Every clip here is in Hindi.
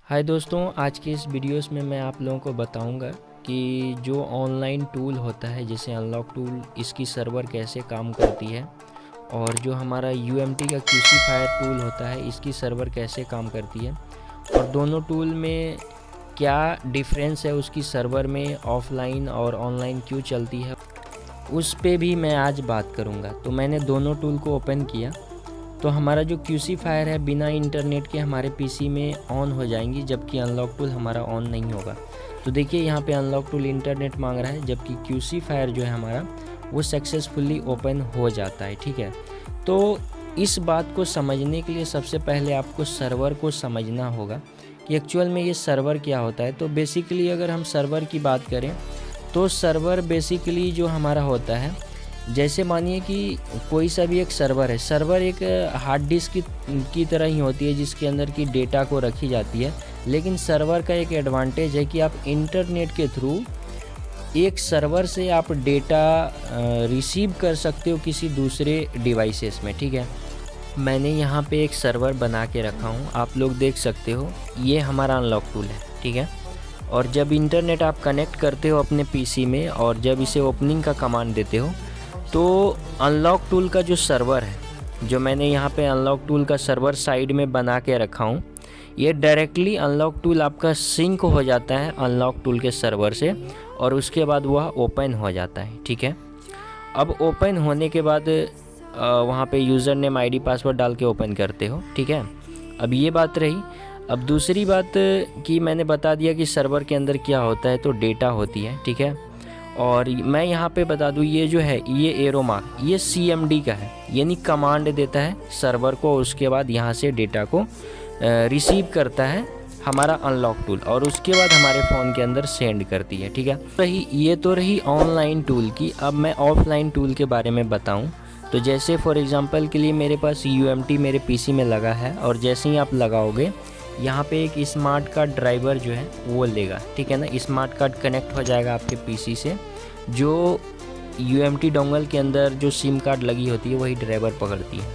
हाय दोस्तों, आज के इस वीडियोस में मैं आप लोगों को बताऊंगा कि जो ऑनलाइन टूल होता है जैसे अनलॉक टूल, इसकी सर्वर कैसे काम करती है और जो हमारा UMT का क्यूसीफायर टूल होता है इसकी सर्वर कैसे काम करती है और दोनों टूल में क्या डिफरेंस है, उसकी सर्वर में ऑफलाइन और ऑनलाइन क्यों चलती है, उस पे भी मैं आज बात करूँगा। तो मैंने दोनों टूल को ओपन किया तो हमारा जो क्यूसीफायर है बिना इंटरनेट के हमारे पीसी में ऑन हो जाएंगी, जबकि अनलॉक टूल हमारा ऑन नहीं होगा। तो देखिए यहाँ पे अनलॉक टूल इंटरनेट मांग रहा है, जबकि क्यूसीफायर जो है हमारा वो सक्सेसफुली ओपन हो जाता है। ठीक है, तो इस बात को समझने के लिए सबसे पहले आपको सर्वर को समझना होगा कि एक्चुअल में ये सर्वर क्या होता है। तो बेसिकली अगर हम सर्वर की बात करें तो सर्वर बेसिकली जो हमारा होता है, जैसे मानिए कि कोई सा भी एक सर्वर है, सर्वर एक हार्ड डिस्क की तरह ही होती है जिसके अंदर की डेटा को रखी जाती है। लेकिन सर्वर का एक एडवांटेज है कि आप इंटरनेट के थ्रू एक सर्वर से आप डेटा रिसीव कर सकते हो किसी दूसरे डिवाइसेस में। ठीक है, मैंने यहाँ पे एक सर्वर बना के रखा हूँ, आप लोग देख सकते हो, ये हमारा अनलॉक टूल है। ठीक है, और जब इंटरनेट आप कनेक्ट करते हो अपने पीसी में और जब इसे ओपनिंग का कमांड देते हो तो अनलॉक टूल का जो सर्वर है, जो मैंने यहाँ पे अनलॉक टूल का सर्वर साइड में बना के रखा हूँ, ये डायरेक्टली अनलॉक टूल आपका सिंक हो जाता है अनलॉक टूल के सर्वर से और उसके बाद वह ओपन हो जाता है। ठीक है, अब ओपन होने के बाद वहाँ पे यूज़र नेम ID पासवर्ड डाल के ओपन करते हो। ठीक है, अब ये बात रही। अब दूसरी बात कि मैंने बता दिया कि सर्वर के अंदर क्या होता है, तो डेटा होती है। ठीक है, और मैं यहाँ पे बता दूँ, ये जो है ये एरो मार्क ये CMD का है, यानी कमांड देता है सर्वर को, उसके बाद यहाँ से डेटा को रिसीव करता है हमारा अनलॉक टूल और उसके बाद हमारे फ़ोन के अंदर सेंड करती है। ठीक है, ये तो रही ऑनलाइन टूल की। अब मैं ऑफलाइन टूल के बारे में बताऊँ तो जैसे फॉर एग्ज़ाम्पल के लिए मेरे पास UMT मेरे PC में लगा है और जैसे ही आप लगाओगे यहाँ पे एक स्मार्ट कार्ड ड्राइवर जो है वो लेगा। ठीक है ना, स्मार्ट कार्ड कनेक्ट हो जाएगा आपके पीसी से, जो UMT डोंगल के अंदर जो सिम कार्ड लगी होती है वही ड्राइवर पकड़ती है।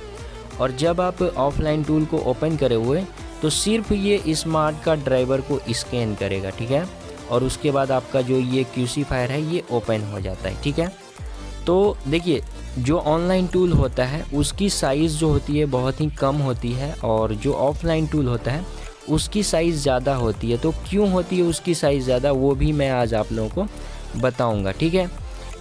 और जब आप ऑफलाइन टूल को ओपन करे हुए तो सिर्फ ये स्मार्ट कार्ड ड्राइवर को स्कैन करेगा। ठीक है, और उसके बाद आपका जो ये क्यूसीफायर है ये ओपन हो जाता है। ठीक है, तो देखिए जो ऑनलाइन टूल होता है उसकी साइज़ जो होती है बहुत ही कम होती है और जो ऑफलाइन टूल होता है उसकी साइज़ ज़्यादा होती है। तो क्यों होती है उसकी साइज़ ज़्यादा, वो भी मैं आज आप लोगों को बताऊंगा। ठीक है,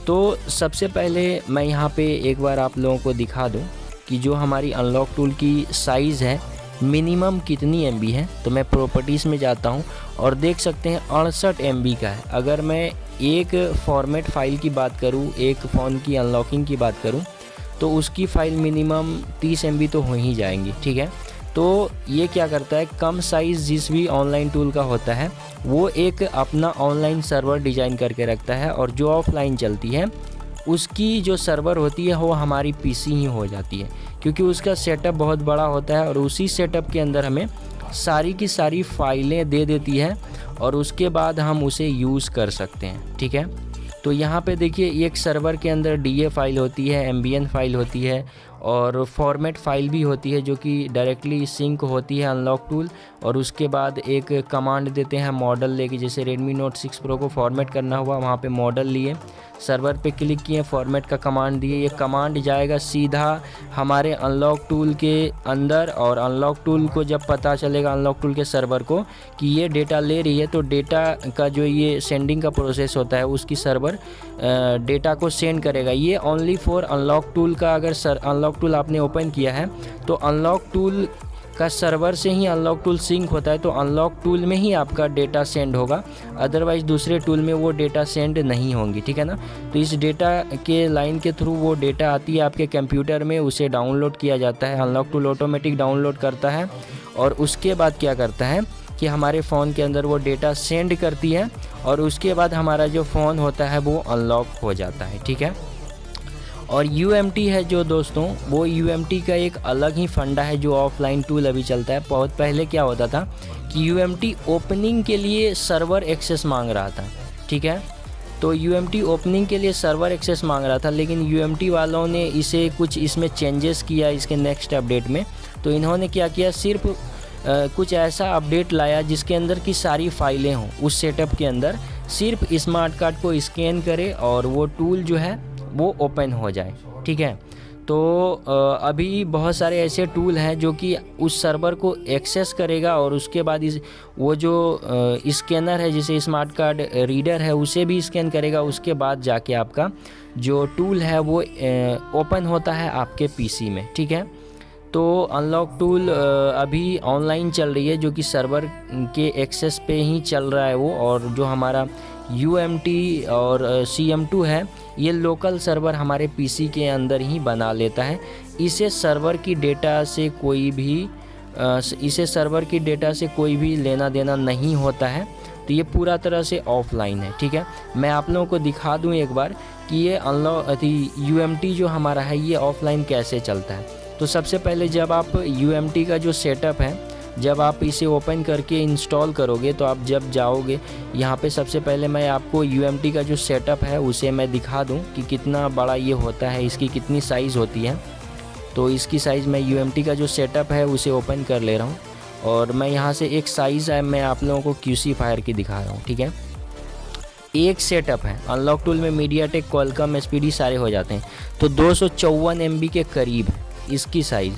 तो सबसे पहले मैं यहाँ पे एक बार आप लोगों को दिखा दूँ कि जो हमारी अनलॉक टूल की साइज़ है मिनिमम कितनी MB है। तो मैं प्रॉपर्टीज़ में जाता हूँ और देख सकते हैं 68 MB का है। अगर मैं एक फॉर्मेट फ़ाइल की बात करूँ, एक फ़ोन की अनलॉकिंग की बात करूँ, तो उसकी फ़ाइल मिनिमम 30 MB तो हो ही जाएंगी। ठीक है, तो ये क्या करता है, कम साइज़ जिस भी ऑनलाइन टूल का होता है वो एक अपना ऑनलाइन सर्वर डिज़ाइन करके रखता है और जो ऑफलाइन चलती है उसकी जो सर्वर होती है वो हमारी PC ही हो जाती है, क्योंकि उसका सेटअप बहुत बड़ा होता है और उसी सेटअप के अंदर हमें सारी की सारी फाइलें दे देती है और उसके बाद हम उसे यूज़ कर सकते हैं। ठीक है, तो यहाँ पे देखिए एक सर्वर के अंदर DA फाइल होती है, MBN फाइल होती है और फॉर्मेट फ़ाइल भी होती है जो कि डायरेक्टली सिंक होती है अनलॉक टूल और उसके बाद एक कमांड देते हैं मॉडल लेके। जैसे Redmi Note 6 Pro को फॉर्मेट करना हुआ, वहाँ पे मॉडल लिए, सर्वर पे क्लिक किए, फॉर्मेट का कमांड दिए, ये कमांड जाएगा सीधा हमारे अनलॉक टूल के अंदर और अनलॉक टूल को जब पता चलेगा अनलॉक टूल के सर्वर को कि ये डेटा ले रही है तो डेटा का जो ये सेंडिंग का प्रोसेस होता है उसकी सर्वर डेटा को सेंड करेगा। ये ओनली फॉर अनलॉक टूल का। अगर अनलॉक टूल आपने ओपन किया है तो अनलॉक टूल का सर्वर से ही अनलॉक टूल सिंक होता है, तो अनलॉक टूल में ही आपका डेटा सेंड होगा, अदरवाइज़ दूसरे टूल में वो डेटा सेंड नहीं होंगी। ठीक है ना, तो इस डेटा के लाइन के थ्रू वो डेटा आती है आपके कंप्यूटर में, उसे डाउनलोड किया जाता है, अनलॉक टूल ऑटोमेटिक डाउनलोड करता है और उसके बाद क्या करता है कि हमारे फ़ोन के अंदर वो डेटा सेंड करती है और उसके बाद हमारा जो फ़ोन होता है वो अनलॉक हो जाता है। ठीक है, और UMT है जो दोस्तों, वो UMT का एक अलग ही फंडा है जो ऑफलाइन टूल अभी चलता है। बहुत पहले क्या होता था कि UMT ओपनिंग के लिए सर्वर एक्सेस मांग रहा था। ठीक है, तो UMT ओपनिंग के लिए सर्वर एक्सेस मांग रहा था, लेकिन UMT वालों ने इसे कुछ इसमें चेंजेस किया इसके नेक्स्ट अपडेट में। तो इन्होंने क्या किया, सिर्फ कुछ ऐसा अपडेट लाया जिसके अंदर की सारी फाइलें हों उस सेटअप के अंदर, सिर्फ स्मार्ट कार्ड को स्कैन करे और वो टूल जो है वो ओपन हो जाए। ठीक है, तो अभी बहुत सारे ऐसे टूल हैं जो कि उस सर्वर को एक्सेस करेगा और उसके बाद वो जो स्कैनर है जिसे स्मार्ट कार्ड रीडर है उसे भी स्कैन करेगा, उसके बाद जाके आपका जो टूल है वो ओपन होता है आपके पीसी में। ठीक है, तो अनलॉक टूल अभी ऑनलाइन चल रही है जो कि सर्वर के एक्सेस पे ही चल रहा है वो, और जो हमारा UMT और CM2 है ये लोकल सर्वर हमारे पीसी के अंदर ही बना लेता है। इसे सर्वर की डेटा से कोई भी लेना देना नहीं होता है, तो ये पूरा तरह से ऑफलाइन है। ठीक है, मैं आप लोगों को दिखा दूं एक बार कि ये UMT जो हमारा है ये ऑफलाइन कैसे चलता है। तो सबसे पहले जब आप UMT का जो सेटअप है जब आप इसे ओपन करके इंस्टॉल करोगे तो आप जब जाओगे यहाँ पे, सबसे पहले मैं आपको UMT का जो सेटअप है उसे मैं दिखा दूँ कि कितना बड़ा ये होता है, इसकी कितनी साइज़ होती है। तो इसकी साइज़ मैं UMT का जो सेटअप है उसे ओपन कर ले रहा हूँ और मैं यहाँ से एक साइज़ है मैं आप लोगों को QC फायर की दिखा रहा हूँ। ठीक है, एक सेटअप है अनलॉक टूल में MediaTek, Qualcomm, SPD सारे हो जाते हैं, तो 254 MB के करीब है इसकी साइज़।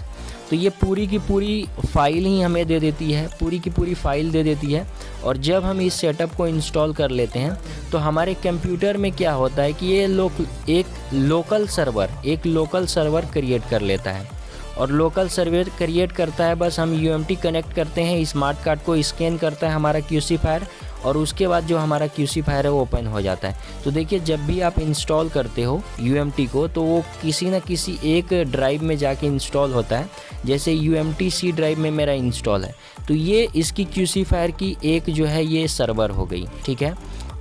तो ये पूरी की पूरी फाइल ही हमें दे देती है, पूरी की पूरी फाइल दे देती है। और जब हम इस सेटअप को इंस्टॉल कर लेते हैं तो हमारे कंप्यूटर में क्या होता है कि ये एक लोकल सर्वर क्रिएट कर लेता है, और लोकल सर्वर क्रिएट करता है, बस हम UMT कनेक्ट करते हैं, स्मार्ट कार्ड को स्कैन करता है हमारा QC फायर, और उसके बाद जो हमारा QC फायर है वो ओपन हो जाता है। तो देखिए जब भी आप इंस्टॉल करते हो UMT को तो वो किसी न किसी एक ड्राइव में जाके इंस्टॉल होता है, जैसे UMT C ड्राइव में मेरा इंस्टॉल है, तो ये इसकी QC फायर की एक जो है ये सर्वर हो गई। ठीक है,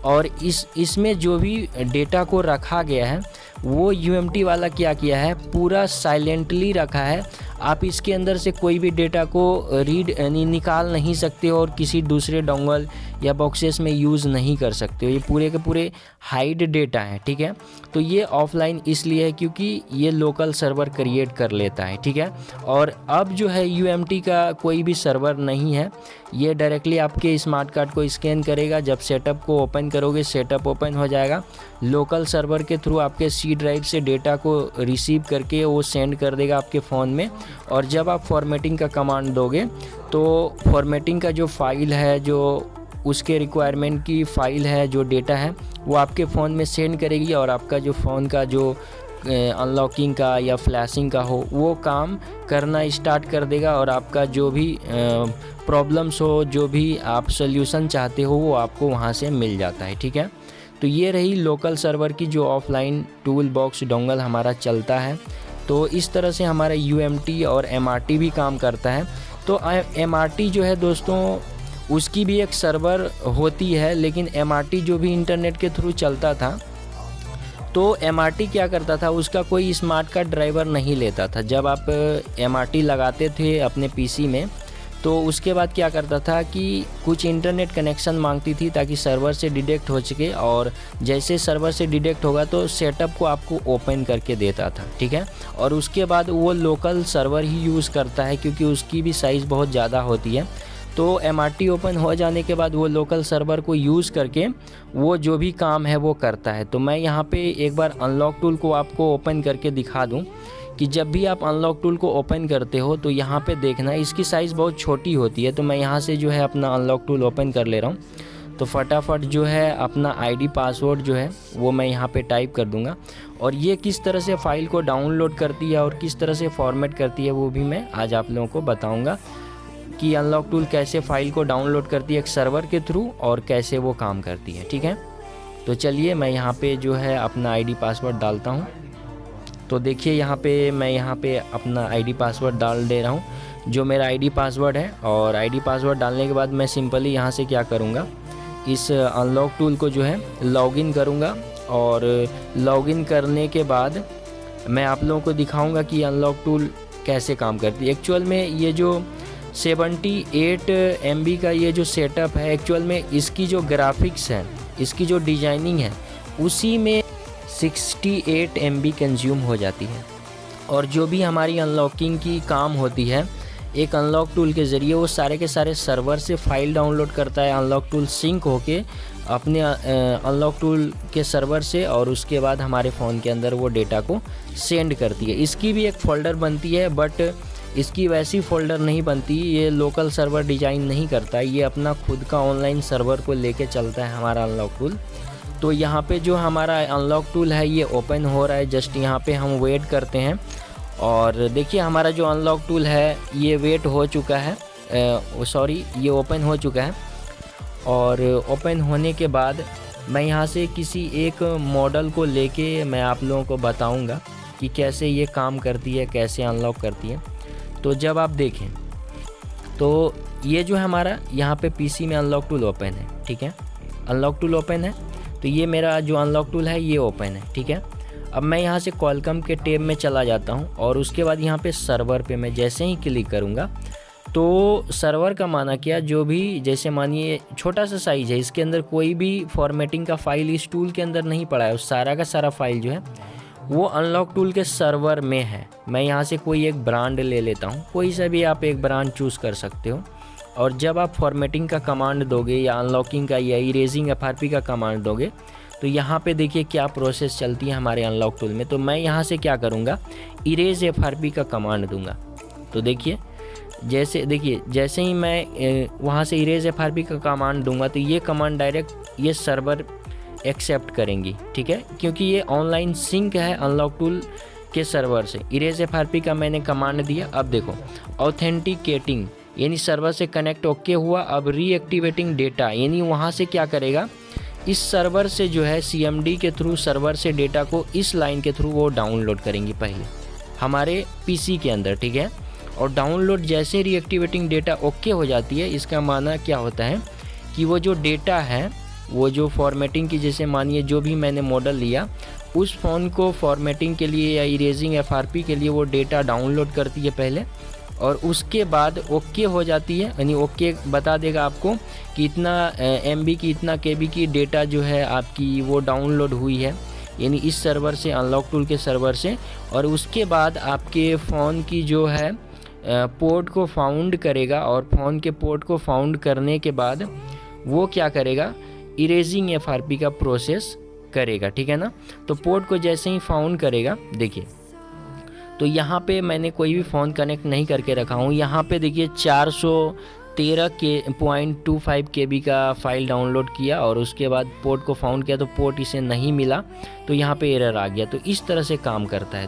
और इसमें जो भी डेटा को रखा गया है वो UMT वाला क्या किया है, पूरा साइलेंटली रखा है। आप इसके अंदर से कोई भी डेटा को निकाल नहीं सकते हो और किसी दूसरे डोंगल या बॉक्सेस में यूज़ नहीं कर सकते हो, ये पूरे के पूरे हाइड डेटा है। ठीक है, तो ये ऑफलाइन इसलिए है क्योंकि ये लोकल सर्वर क्रिएट कर लेता है। ठीक है, और अब जो है UMT का कोई भी सर्वर नहीं है, ये डायरेक्टली आपके स्मार्ट कार्ड को स्कैन करेगा, जब सेटअप को ओपन करोगे सेटअप ओपन हो जाएगा, लोकल सर्वर के थ्रू आपके C ड्राइव से डेटा को रिसीव करके वो सेंड कर देगा आपके फ़ोन में, और जब आप फॉर्मेटिंग का कमांड दोगे तो फॉर्मेटिंग का जो फाइल है, जो उसके रिक्वायरमेंट की फ़ाइल है, जो डेटा है वो आपके फ़ोन में सेंड करेगी, और आपका जो फ़ोन का जो अनलॉकिंग का या फ्लैशिंग का हो वो काम करना स्टार्ट कर देगा, और आपका जो भी प्रॉब्लम्स हो, जो भी आप सोल्यूशन चाहते हो वो आपको वहाँ से मिल जाता है। ठीक है, तो ये रही लोकल सर्वर की जो ऑफलाइन टूल बॉक्स डोंगल हमारा चलता है। तो इस तरह से हमारा UMT और MRT भी काम करता है। तो MRT जो है दोस्तों उसकी भी एक सर्वर होती है, लेकिन MRT जो भी इंटरनेट के थ्रू चलता था, तो MRT क्या करता था, उसका कोई स्मार्ट कार्ड ड्राइवर नहीं लेता था। जब आप MRT लगाते थे अपने PC में तो उसके बाद क्या करता था कि कुछ इंटरनेट कनेक्शन मांगती थी ताकि सर्वर से डिटेक्ट हो सके, और जैसे सर्वर से डिटेक्ट होगा तो सेटअप को आपको ओपन करके देता था। ठीक है, और उसके बाद वो लोकल सर्वर ही यूज़ करता है क्योंकि उसकी भी साइज़ बहुत ज़्यादा होती है। तो MRT ओपन हो जाने के बाद वो लोकल सर्वर को यूज़ करके वो जो भी काम है वो करता है। तो मैं यहाँ पे एक बार अनलॉक टूल को आपको ओपन करके दिखा दूँ कि जब भी आप अनलॉक टूल को ओपन करते हो तो यहाँ पे देखना इसकी साइज़ बहुत छोटी होती है। तो मैं यहाँ से जो है अपना अनलॉक टूल ओपन कर ले रहा हूँ। तो फटाफट जो है अपना ID पासवर्ड जो है वो मैं यहाँ पे टाइप कर दूँगा, और ये किस तरह से फ़ाइल को डाउनलोड करती है और किस तरह से फॉर्मेट करती है वो भी मैं आज आप लोगों को बताऊँगा कि अनलॉक टूल कैसे फ़ाइल को डाउनलोड करती है एक सर्वर के थ्रू और कैसे वो काम करती है। ठीक है, तो चलिए मैं यहाँ पे जो है अपना ID पासवर्ड डालता हूँ। तो देखिए यहाँ पे अपना ID पासवर्ड डाल दे रहा हूँ जो मेरा ID पासवर्ड है, और ID पासवर्ड डालने के बाद मैं सिंपली यहाँ से क्या करूँगा, इस अनलॉक टूल को जो है लॉगिन करूँगा, और लॉगिन करने के बाद मैं आप लोगों को दिखाऊँगा कि अनलॉक टूल कैसे काम करती है। एक्चुअल में ये जो 78 MB का ये जो सेटअप है, एक्चुअल में इसकी जो ग्राफिक्स है, इसकी जो डिजाइनिंग है उसी में 68 MB कंज्यूम हो जाती है, और जो भी हमारी अनलॉकिंग की काम होती है एक अनलॉक टूल के ज़रिए वो सारे के सारे सर्वर से फ़ाइल डाउनलोड करता है। अनलॉक टूल सिंक होके अपने अनलॉक टूल के सर्वर से, और उसके बाद हमारे फ़ोन के अंदर वो डेटा को सेंड करती है। इसकी भी एक फ़ोल्डर बनती है, बट इसकी वैसी फ़ोल्डर नहीं बनती, ये लोकल सर्वर डिज़ाइन नहीं करता, ये अपना खुद का ऑनलाइन सर्वर को लेके चलता है हमारा अनलॉक टूल। तो यहाँ पे जो हमारा अनलॉक टूल है ये ओपन हो रहा है, जस्ट यहाँ पे हम वेट करते हैं। और देखिए हमारा जो अनलॉक टूल है ये वेट हो चुका है, ये ओपन हो चुका है। और ओपन होने के बाद मैं यहाँ से किसी एक मॉडल को लेके मैं आप लोगों को बताऊँगा कि कैसे ये काम करती है, कैसे अनलॉक करती है। तो जब आप देखें तो ये जो है हमारा यहाँ पे पीसी में अनलॉक टूल ओपन है, ठीक है, अनलॉक टूल ओपन है। तो ये मेरा जो अनलॉक टूल है ये ओपन है, ठीक है। अब मैं यहाँ से कॉलकम के टैब में चला जाता हूँ और उसके बाद यहाँ पे सर्वर पे मैं जैसे ही क्लिक करूँगा तो सर्वर का माना क्या, जो भी जैसे मानिए छोटा सा साइज़ है, इसके अंदर कोई भी फॉर्मेटिंग का फ़ाइल इस टूल के अंदर नहीं पड़ा है, उस सारा का सारा फाइल जो है वो अनलॉक टूल के सर्वर में है। मैं यहाँ से कोई एक ब्रांड ले लेता हूँ, कोई सा भी आप एक ब्रांड चूज़ कर सकते हो। और जब आप फॉर्मेटिंग का कमांड दोगे या अनलॉकिंग का या इरेजिंग FRP का कमांड दोगे तो यहाँ पे देखिए क्या प्रोसेस चलती है हमारे अनलॉक टूल में। तो मैं यहाँ से क्या करूँगा, इरेज FRP का कमांड दूंगा। तो देखिए जैसे ही मैं वहाँ से इरेज FRP का कमांड दूंगा तो ये कमांड डायरेक्ट ये सर्वर एक्सेप्ट करेंगी, ठीक है, क्योंकि ये ऑनलाइन सिंक है अनलॉक टूल के सर्वर से। इरेज FRP का मैंने कमांड दिया। अब देखो ऑथेंटिकेटिंग यानी सर्वर से कनेक्ट ओके हुआ। अब रीएक्टिवेटिंग डेटा यानी वहाँ से क्या करेगा, इस सर्वर से जो है CMD के थ्रू सर्वर से डेटा को इस लाइन के थ्रू वो डाउनलोड करेंगी पहले हमारे PC के अंदर, ठीक है। और डाउनलोड जैसे रीएक्टिवेटिंग डेटा ओके हो जाती है, इसका माना क्या होता है कि वो जो डेटा है वो जो फॉर्मेटिंग की, जैसे मानिए जो भी मैंने मॉडल लिया उस फ़ोन को फॉर्मेटिंग के लिए या इरेजिंग FRP के लिए वो डेटा डाउनलोड करती है पहले, और उसके बाद ओके हो जाती है, यानी ओके बता देगा आपको कि इतना MB की इतना KB की डेटा जो है आपकी वो डाउनलोड हुई है, यानी इस सर्वर से अनलॉक टूल के सर्वर से। और उसके बाद आपके फ़ोन की जो है पोर्ट को फाउंड करेगा, और फ़ोन के पोर्ट को फाउंड करने के बाद वो क्या करेगा, इरेजिंग FRP का प्रोसेस करेगा, ठीक है ना। तो पोर्ट को जैसे ही फाउंड करेगा, देखिए तो यहाँ पे मैंने कोई भी फ़ोन कनेक्ट नहीं करके रखा हूँ। यहाँ पे देखिए 413.25 KB का फ़ाइल डाउनलोड किया और उसके बाद पोर्ट को फाउंड किया तो पोर्ट इसे नहीं मिला, तो यहाँ पे एरर आ गया। तो इस तरह से काम करता है दोस्तों।